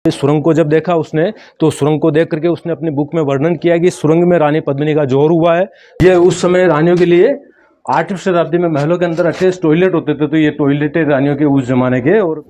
इस सुरंग को जब देखा उसने तो सुरंग को देख करके उसने अपनी बुक में वर्णन किया कि सुरंग में रानी पद्मिनी का जोहर हुआ है। ये उस समय रानियों के लिए 8वीं शताब्दी में महलों के अंदर अटैच टॉयलेट होते थे, तो ये टॉयलेट रानियों के उस जमाने के। और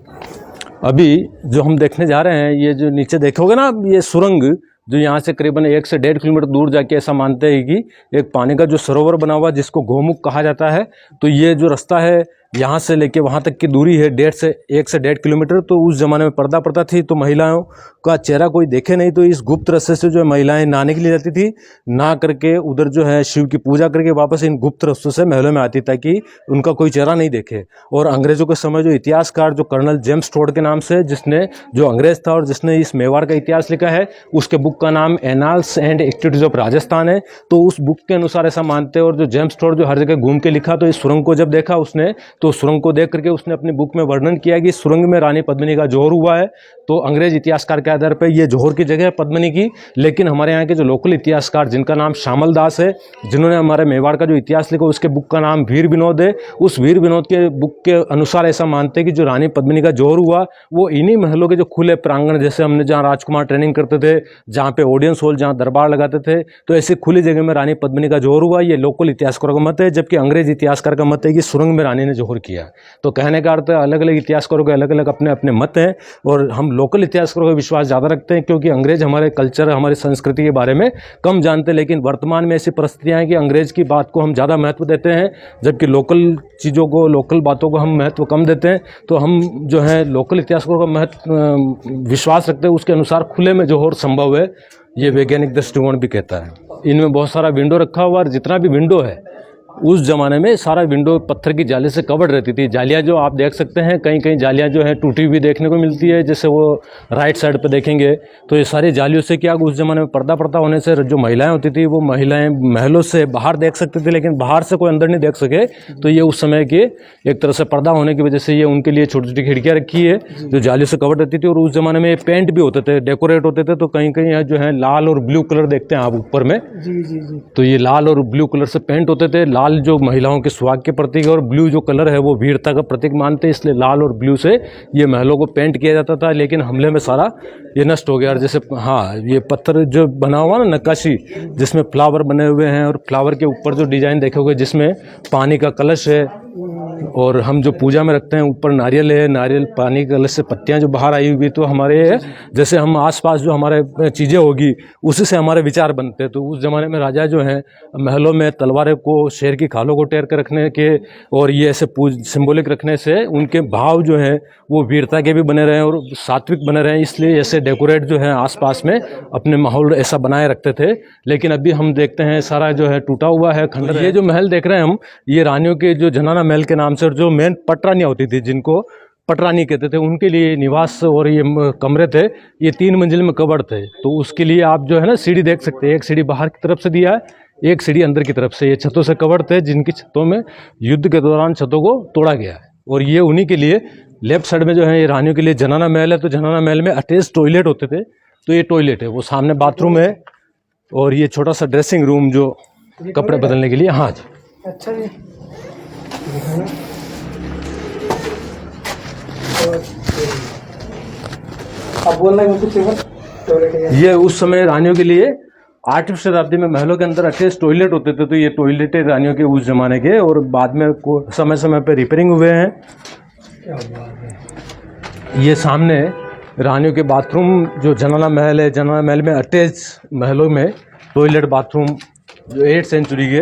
अभी जो हम देखने जा रहे हैं, ये जो नीचे देखोगे ना, ये सुरंग जो यहाँ से करीबन 1 से 1.5 किलोमीटर दूर जाके ऐसा मानते हैं कि एक पानी का जो सरोवर बना हुआ जिसको गोमुख कहा जाता है, तो ये जो रास्ता है यहाँ से लेके वहाँ तक की दूरी है 1 से 1.5 किलोमीटर। तो उस ज़माने में पर्दा प्रथा थी, तो महिलाओं का चेहरा कोई देखे नहीं, तो इस गुप्त रास्ते से जो महिलाएं नहाने के लिए जाती थी, नहा करके उधर जो है शिव की पूजा करके वापस इन गुप्त रास्तों से महलों में आती ताकि उनका कोई चेहरा नहीं देखे। और अंग्रेज़ों के समय जो इतिहासकार जो कर्नल जेम्स टोड के नाम से, जिसने जो अंग्रेज़ था और जिसने इस मेवाड़ का इतिहास लिखा है, उसके बुक का नाम annals and activities of Rajasthan है। तो उस बुक के अनुसार ऐसा मानते हैं। और जो जेम्स टोड जो हर जगह घूम के लिखा, तो इस सुरंग को जब देखा उसने तो सुरंग को देख करके उसने अपनी बुक में वर्णन किया कि सुरंग में रानी पद्मिनी का जोहर हुआ है। तो अंग्रेज इतिहासकार के आधार पर ये जोहर की जगह है पद्मिनी की, लेकिन हमारे यहाँ के जो लोकल इतिहासकार जिनका नाम श्यामल दास है, जिन्होंने हमारे मेवाड़ का जो इतिहास लिखा, उसके बुक का नाम वीर विनोद है। उस वीर विनोद के बुक के अनुसार ऐसा मानते हैं कि जो रानी पद्मिनी का जोहर हुआ वो इन्हीं महलों के जो खुले प्रांगण, जैसे हमने जहाँ राजकुमार ट्रेनिंग करते थे, जहाँ पे ऑडियंस हॉल, जहाँ दरबार लगाते थे, तो ऐसी खुली जगह में रानी पद्मिनी का जोहर हुआ। ये लोकल इतिहासकारों का मत है, जबकि अंग्रेज इतिहासकार का मत है कि सुरंग में रानी ने जोहर किया। तो कहने का अर्थ अलग अलग इतिहासकारों के अलग अलग अपने अपने मत हैं, और हम लोकल इतिहासकारों का विश्वास ज़्यादा रखते हैं, क्योंकि अंग्रेज हमारे कल्चर, हमारी संस्कृति के बारे में कम जानते हैं। लेकिन वर्तमान में ऐसी परिस्थितियाँ हैं कि अंग्रेज की बात को हम ज़्यादा महत्व देते हैं, जबकि लोकल चीज़ों को, लोकल बातों को हम महत्व कम देते हैं। तो हम जो है लोकल इतिहासकारों का महत्व विश्वास रखते हैं, उसके अनुसार खुले में जोहर संभव है, ये वैज्ञानिक दृष्टिकोण भी कहता है। इनमें बहुत सारा विंडो रखा हुआ, और जितना भी विंडो है उस ज़माने में सारा विंडो पत्थर की जाली से कवर्ड रहती थी। जालियाँ जो आप देख सकते हैं, कहीं कहीं जालियाँ जो है टूटी हुई देखने को मिलती है, जैसे वो राइट साइड पे देखेंगे तो ये सारी जालियों से क्या, उस ज़माने में पर्दा प्रथा होने से जो महिलाएं होती थी वो महिलाएं महलों से बाहर देख सकती थी, लेकिन बाहर से कोई अंदर नहीं देख सके। तो ये उस समय के एक तरह से पर्दा होने की वजह से ये उनके लिए छोटी छोटी खिड़कियाँ रखी है जो जालियों से कवर्ड रहती थी। और उस ज़माने में पेंट भी होते थे, डेकोरेट होते थे। तो कहीं कहीं जो है लाल और ब्लू कलर देखते हैं आप ऊपर में, जी। तो ये लाल और ब्लू कलर से पेंट होते थे। लाल जो महिलाओं के सुहाग के प्रतीक है, और ब्लू जो कलर है वो वीरता का प्रतीक मानते हैं, इसलिए लाल और ब्लू से ये महलों को पेंट किया जाता था। लेकिन हमले में सारा ये नष्ट हो गया। और जैसे हाँ, ये पत्थर जो बना हुआ ना नक्काशी, जिसमें फ्लावर बने हुए हैं, और फ्लावर के ऊपर जो डिजाइन देखोगे जिसमें पानी का कलश है, और हम जो पूजा में रखते हैं ऊपर नारियल है, नारियल पानी के कलश से पत्तियां जो बाहर आई हुई, तो हमारे जैसे हम आसपास जो हमारे चीज़ें होगी उसी से हमारे विचार बनते हैं। तो उस ज़माने में राजा जो हैं महलों में तलवारें को, शेर की खालों को टेर कर रखने के, और ये ऐसे सिंबॉलिक रखने से उनके भाव जो हैं वो वीरता के भी बने रहे और सात्विक बने रहे, इसलिए ऐसे डेकोरेट जो है आसपास में अपने माहौल ऐसा बनाए रखते थे। लेकिन अभी हम देखते हैं सारा जो है टूटा हुआ है, खंडर। ये जो महल देख रहे हैं हम, ये रानियों के जो जनाना महल के नाम से, और जो मेन पटरानियाँ होती थी जिनको पटरानी कहते थे, उनके लिए निवास और ये कमरे थे। ये 3 मंजिल में कवर्ड थे। तो उसके लिए आप जो है ना सीढ़ी देख सकते हैं, एक सीढ़ी बाहर की तरफ से दिया है, एक सीढ़ी अंदर की तरफ से। ये छतों से कवर्ड थे, जिनकी छतों में युद्ध के दौरान छतों को तोड़ा गया है। और ये उन्हीं के लिए लेफ्ट साइड में जो है ये रानियों के लिए जनाना महल है। तो जनाना महल में अटैच टॉयलेट होते थे, तो ये टॉयलेट है, वो सामने बाथरूम है, और ये छोटा सा ड्रेसिंग रूम जो कपड़े बदलने के लिए। हाँ जी, अच्छा जी। अब बोलना है कुछ टॉयलेट। ये उस समय रानियों के लिए 8वीं शताब्दी में महलों के अंदर अटैच टॉयलेट होते थे। तो ये टॉयलेट रानियों के उस जमाने के, और बाद में समय समय पे रिपेयरिंग हुए हैं। क्या बात है। ये सामने रानियों के बाथरूम जो जनाना महल है, जनाना महल में अटैच महलों में टॉयलेट बाथरूम जो 8th सेंचुरी के।